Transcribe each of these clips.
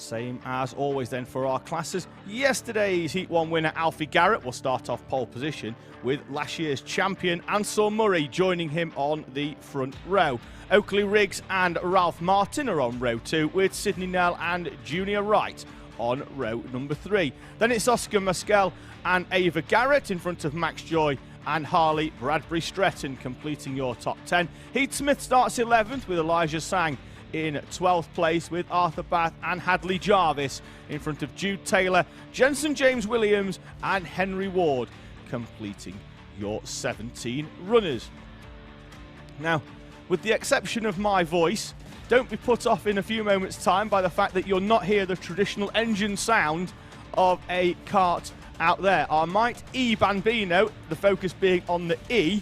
Same as always then for our classes. Yesterday's Heat 1 winner, Alfie Garrett, will start off pole position with last year's champion, Ansel Murray, joining him on the front row. Oakley Riggs and Ralph Martin are on row 2, with Sidney Nell and Junior Wright on row number 3. Then it's Oscar Maskell and Ava Garrett in front of Max Joy and Harley Bradbury Stretton completing your top 10. Heath Smith starts 11th with Elijah Sang in 12th place, with Arthur Bath and Hadley Jarvis in front of Jude Taylor, Jensen James Williams and Henry Ward completing your 17 runners. Now, with the exception of my voice, don't be put off in a few moments' time by the fact that you'll not hear the traditional engine sound of a kart out there. Our MightE Bambino, the focus being on the E,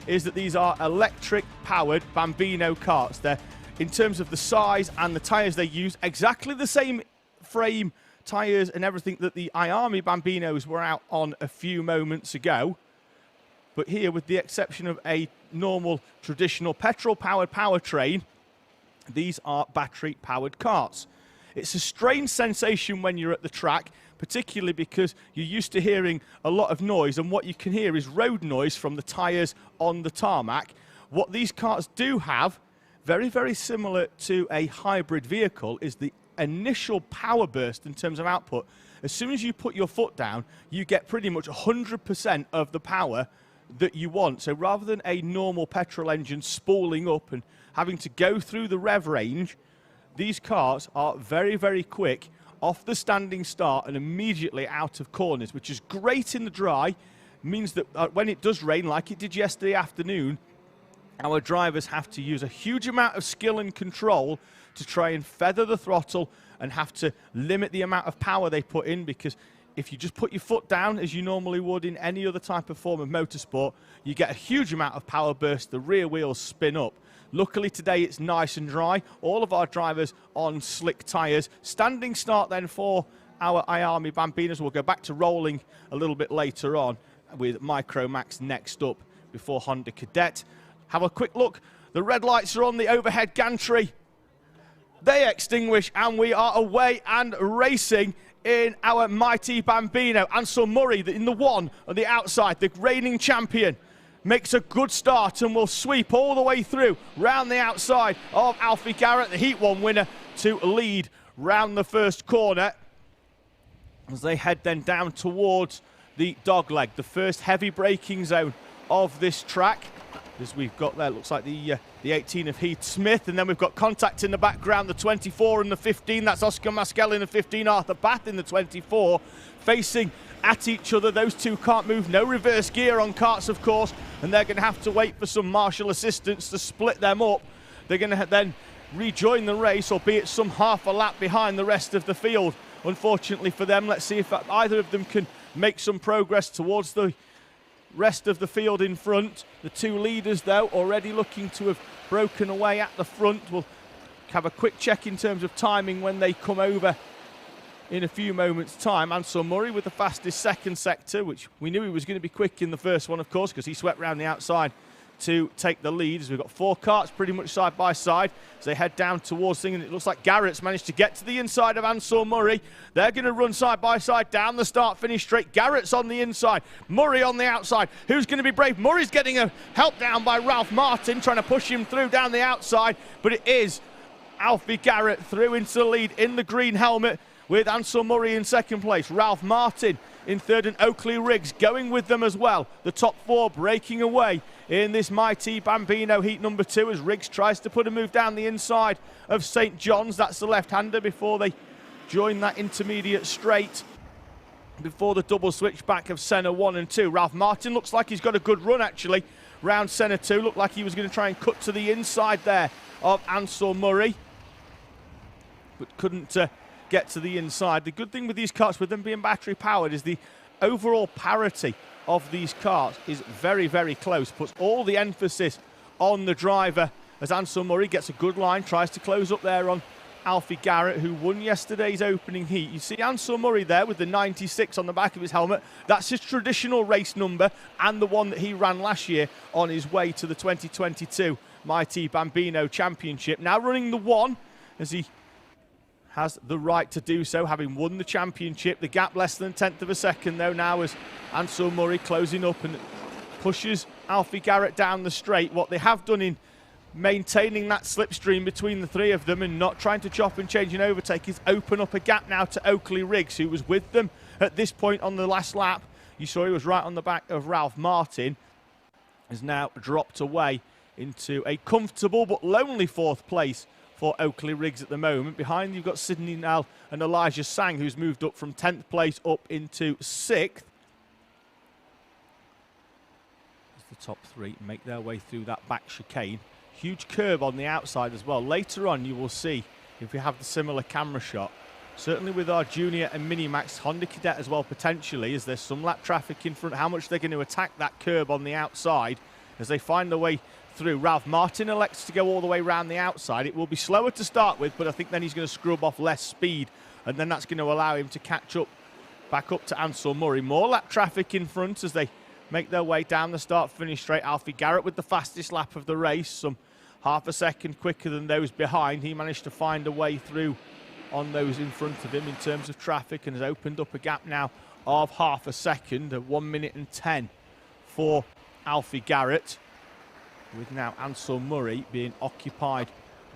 is that these are electric powered Bambino karts. They're, in terms of the size and the tyres they use, exactly the same frame, tyres and everything that the Iami Bambinos were out on a few moments ago. But here, with the exception of a normal traditional petrol-powered powertrain, these are battery-powered karts. It's a strange sensation when you're at the track, particularly because you're used to hearing a lot of noise, and what you can hear is road noise from the tyres on the tarmac. What these karts do have, very, very similar to a hybrid vehicle, is the initial power burst in terms of output. As soon as you put your foot down, you get pretty much 100% of the power that you want. So rather than a normal petrol engine spooling up and having to go through the rev range, these cars are very, very quick off the standing start and immediately out of corners, which is great in the dry. Means that when it does rain, like it did yesterday afternoon, our drivers have to use a huge amount of skill and control to try and feather the throttle and have to limit the amount of power they put in, because if you just put your foot down as you normally would in any other type of form of motorsport, you get a huge amount of power burst, the rear wheels spin up. Luckily today it's nice and dry, all of our drivers on slick tyres. Standing start then for our Iami Bambinos. We'll go back to rolling a little bit later on with Micromax next up before Honda Cadet. Have a quick look. The red lights are on the overhead gantry. They extinguish and we are away and racing in our MightE Bambino. Ansel Murray in the one on the outside, the reigning champion, makes a good start and will sweep all the way through round the outside of Alfie Garrett, the Heat 1 winner, to lead round the first corner as they head then down towards the dogleg, the first heavy braking zone of this track. As we've got there, looks like the 18 of Heath Smith, and then we've got contact in the background, the 24 and the 15. That's Oscar Maskell in the 15, Arthur Bath in the 24, facing at each other. Those two can't move, no reverse gear on karts, of course, and they're going to have to wait for some marshal assistance to split them up. They're going to then rejoin the race, albeit some half a lap behind the rest of the field. Unfortunately for them, let's see if either of them can make some progress towards the rest of the field in front. The two leaders, though, already looking to have broken away at the front. We'll have a quick check in terms of timing when they come over in a few moments' time. Ansel Murray with the fastest second sector, which we knew he was going to be quick in the first one, of course, because he swept round the outside to take the lead. As we've got four karts pretty much side by side as they head down towards things, and it looks like Garrett's managed to get to the inside of Ansel Murray. They're going to run side by side down the start-finish straight. Garrett's on the inside, Murray on the outside. Who's going to be brave? Murray's getting a help down by Ralph Martin, trying to push him through down the outside, but it is Alfie Garrett through into the lead in the green helmet, with Ansel Murray in second place, Ralph Martin in third, and Oakley Riggs going with them as well. The top four breaking away in this MightE Bambino Heat number 2 as Riggs tries to put a move down the inside of St. John's. That's the left-hander before they join that intermediate straight before the double switch back of Senna 1 and 2. Ralph Martin looks like he's got a good run actually round Senna 2. Looked like he was going to try and cut to the inside there of Ansel Murray, but couldn't get to the inside. The good thing with these karts, with them being battery powered, is the overall parity of these karts is very, very close. Puts all the emphasis on the driver as Ansel Murray gets a good line, tries to close up there on Alfie Garrett, who won yesterday's opening heat. You see Ansel Murray there with the 96 on the back of his helmet. That's his traditional race number and the one that he ran last year on his way to the 2022 MightE Bambino Championship. Now running the one as he has the right to do so, having won the championship. The gap less than a tenth of a second, though, now as Ansel Murray closing up and pushes Alfie Garrett down the straight. What they have done in maintaining that slipstream between the three of them and not trying to chop and change and overtake is open up a gap now to Oakley Riggs, who was with them at this point on the last lap. You saw he was right on the back of Ralph Martin. Has now dropped away into a comfortable but lonely fourth place for Oakley Riggs at the moment. Behind you've got Sidney Nell and Elijah Sang, who's moved up from 10th place up into 6th. As the top three make their way through that back chicane. Huge curve on the outside as well. Later on you will see, if we have the similar camera shot, certainly with our Junior and Minimax, Honda Cadet as well potentially, as there's some lap traffic in front, how much they're going to attack that curb on the outside as they find their way through. Ralph Martin elects to go all the way around the outside. It will be slower to start with, but I think then he's going to scrub off less speed, and then that's going to allow him to catch up back up to Ansel Murray. More lap traffic in front as they make their way down the start-finish straight. Alfie Garrett with the fastest lap of the race, some half a second quicker than those behind. He managed to find a way through on those in front of him in terms of traffic and has opened up a gap now of half a second, at 1 minute and 10 for Alfie Garrett, with now Ansel Murray being occupied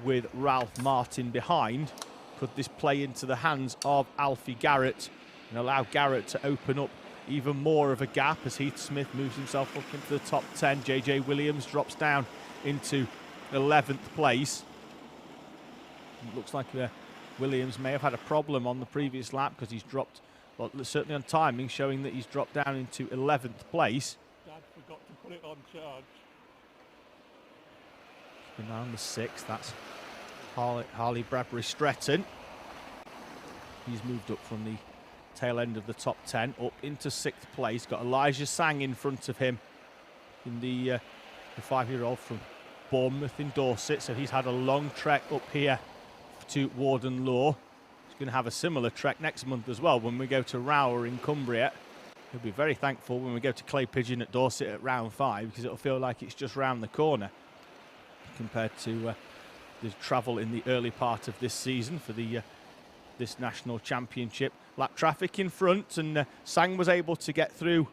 with Ralph Martin behind. Could this play into the hands of Alfie Garrett and allow Garrett to open up even more of a gap as Heath Smith moves himself up into the top 10. JJ Williams drops down into 11th place. It looks like Williams may have had a problem on the previous lap because he's dropped, well, certainly on timing, showing that he's dropped down into 11th place. Dad forgot to put it on charge. Keeping an eye on the 6th, that's Harley Bradbury Stretton. He's moved up from the tail end of the top 10 up into 6th place. Got Elijah Sang in front of him in the 5-year-old from Bournemouth in Dorset, so he's had a long trek up here to Warden Law. He's going to have a similar trek next month as well when we go to Rower in Cumbria. He'll be very thankful when we go to Clay Pigeon at Dorset at round 5, because it'll feel like it's just round the corner compared to the travel in the early part of this season for the this national championship. Lap traffic in front, and Sang was able to get through,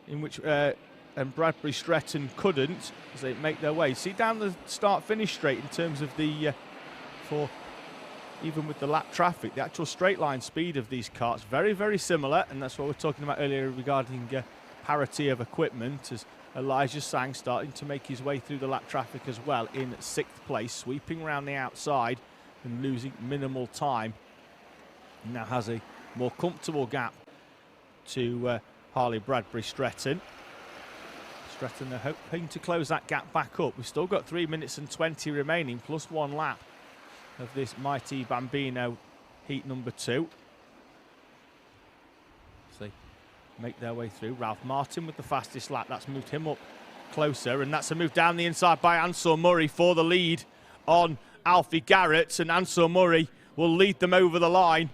in which and Bradbury Stretton couldn't, as they make their way. See down the start-finish straight in terms of the for even with the lap traffic, the actual straight line speed of these karts very, very similar, and that's what we were talking about earlier regarding parity of equipment, as Elijah Sang starting to make his way through the lap traffic as well in 6th place, sweeping around the outside and losing minimal time. Now has a more comfortable gap to Harley Bradbury Stretton. Stretton are hoping to close that gap back up. We've still got 3 minutes and 20 remaining, plus 1 lap of this MightE Bambino heat number 2. So they make their way through. Ralph Martin with the fastest lap. That's moved him up closer, and that's a move down the inside by Ansel Murray for the lead on Alfie Garrett, and Ansel Murray will lead them over the line,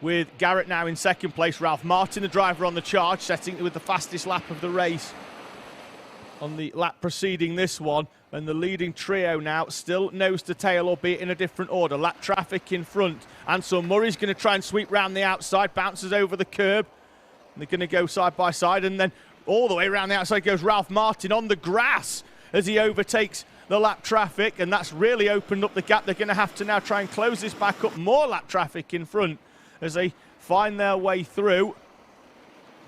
with Garrett now in 2nd place. Ralph Martin, the driver on the charge, setting with the fastest lap of the race on the lap preceding this one, and the leading trio now still nose to tail, albeit in a different order. Lap traffic in front. Ansel Murray's going to try and sweep round the outside, bounces over the curb, and they're going to go side by side, and then all the way around the outside goes Ralph Martin on the grass as he overtakes the lap traffic, and that's really opened up the gap. They're going to have to now try and close this back up. More lap traffic in front as they find their way through.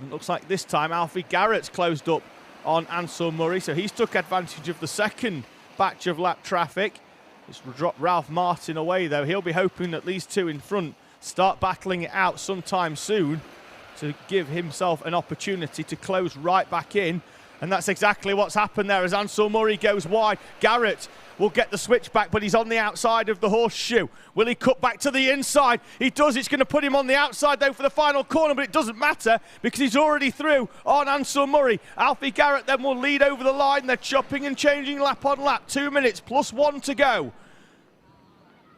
It looks like this time Alfie Garrett's closed up on Ansel Murray, so he's took advantage of the second batch of lap traffic. It's dropped Ralph Martin away, though. He'll be hoping that these two in front start battling it out sometime soon to give himself an opportunity to close right back in, and that's exactly what's happened there as Ansel Murray goes wide. Garrett will get the switch back, but he's on the outside of the horseshoe. Will he cut back to the inside? He does. It's going to put him on the outside, though, for the final corner, but it doesn't matter because he's already through on Ansel Murray. Alfie Garrett then will lead over the line. They're chopping and changing lap on lap. 2 minutes plus 1 to go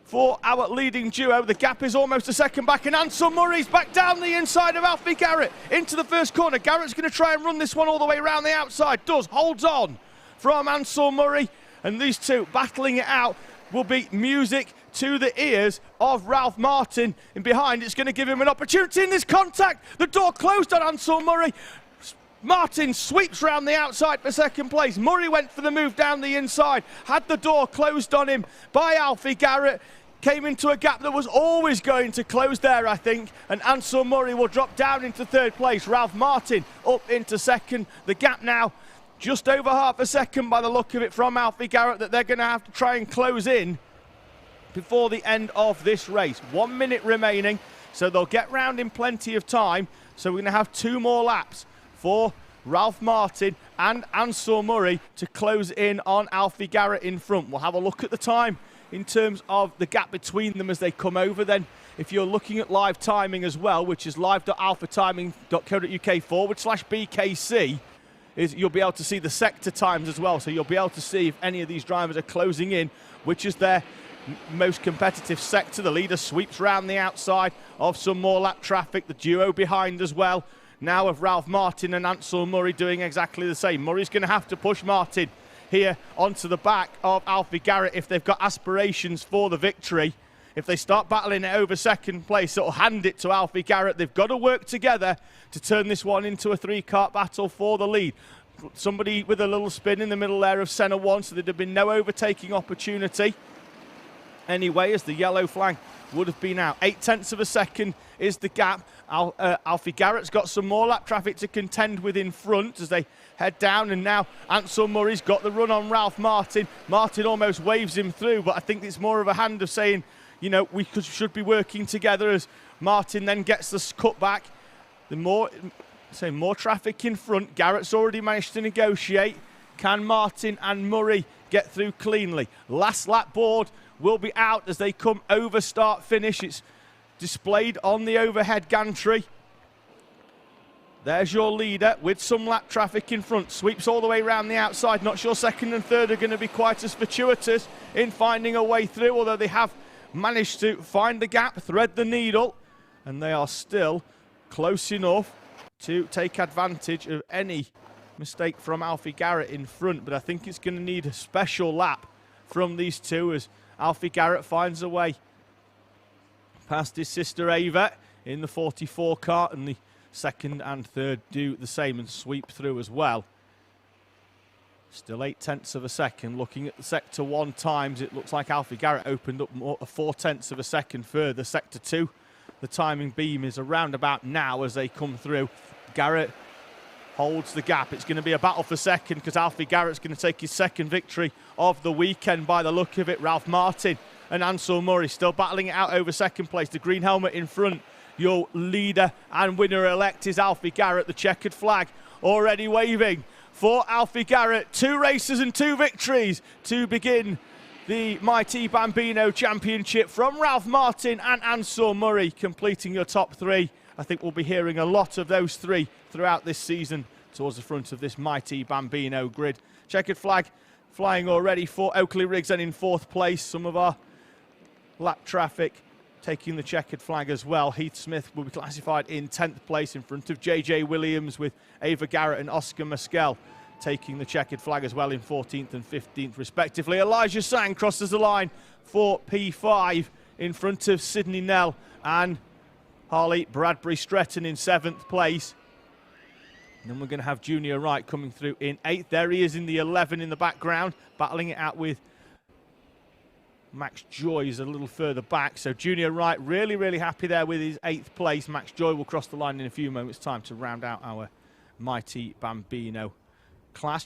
for our leading duo. The gap is almost a second back, and Ansel Murray's back down the inside of Alfie Garrett into the first corner. Garrett's going to try and run this one all the way around the outside. Does. Holds on from Ansel Murray. And these two battling it out will be music to the ears of Ralph Martin. In behind, it's going to give him an opportunity in this contact. The door closed on Ansel Murray. Martin sweeps round the outside for second place. Murray went for the move down the inside, had the door closed on him by Alfie Garrett. Came into a gap that was always going to close there, I think, and Ansel Murray will drop down into third place. Ralph Martin up into second. The gap now just over half a second by the look of it from Alfie Garrett that they're going to have to try and close in before the end of this race. 1 minute remaining, so they'll get round in plenty of time. So we're going to have 2 more laps for Ralph Martin and Ansel Murray to close in on Alfie Garrett in front. We'll have a look at the time in terms of the gap between them as they come over. Then if you're looking at live timing as well, which is live.alphatiming.co.uk/BKC, you'll be able to see the sector times as well. So you'll be able to see if any of these drivers are closing in, which is their most competitive sector. The leader sweeps round the outside of some more lap traffic, the duo behind as well. Now of Ralph Martin and Ansel Murray doing exactly the same. Murray's going to have to push Martin here onto the back of Alfie Garrett if they've got aspirations for the victory. If they start battling it over second place, it'll hand it to Alfie Garrett. They've got to work together to turn this one into a 3-kart battle for the lead. Somebody with a little spin in the middle there of Senna 1, so there'd have been no overtaking opportunity anyway, as the yellow flag would have been out. 0.8 of a second is the gap. Alfie Garrett's got some more lap traffic to contend with in front as they head down, and now Ansel Murray's got the run on Ralph Martin. Martin almost waves him through, but I think it's more of a hand of saying, you know, we should be working together, as Martin then gets the cut back. The more traffic in front. Garrett's already managed to negotiate. Can Martin and Murray get through cleanly? Last lap board will be out as they come over start finish. It's displayed on the overhead gantry. There's your leader with some lap traffic in front. Sweeps all the way around the outside. Not sure second and third are going to be quite as fortuitous in finding a way through, although they have managed to find the gap, thread the needle, and they are still close enough to take advantage of any mistake from Alfie Garrett in front. But I think it's going to need a special lap from these two as Alfie Garrett finds a way past his sister Ava in the 44 kart, and the second and third do the same and sweep through as well. Still 0.8 of a second. Looking at the sector 1 times, it looks like Alfie Garrett opened up more, 0.4 of a second further. Sector 2, the timing beam is around about now as they come through. Garrett holds the gap. It's going to be a battle for second because Alfie Garrett's going to take his second victory of the weekend by the look of it. Ralph Martin and Ansel Murray still battling it out over second place. The green helmet in front. Your leader and winner-elect is Alfie Garrett. The checkered flag already waving for Alfie Garrett. 2 races and 2 victories to begin the MightE Bambino Championship from Ralph Martin and Ansel Murray, completing your top 3. I think we'll be hearing a lot of those 3 throughout this season towards the front of this MightE Bambino grid. Checkered flag flying already for Oakley Riggs, and in 4th place, some of our lap traffic taking the checkered flag as well. Heath Smith will be classified in 10th place in front of JJ Williams, with Ava Garrett and Oscar Mescal taking the checkered flag as well in 14th and 15th respectively. Elijah Sang crosses the line for P5 in front of Sydney Nell and Harley Bradbury Stretton in 7th place. And then we're going to have Junior Wright coming through in 8th. There he is in the 11 in the background, battling it out with Max Joy is a little further back. So Junior Wright really, really happy there with his 8th place. Max Joy will cross the line in a few moments' time to round out our MightE Bambino class.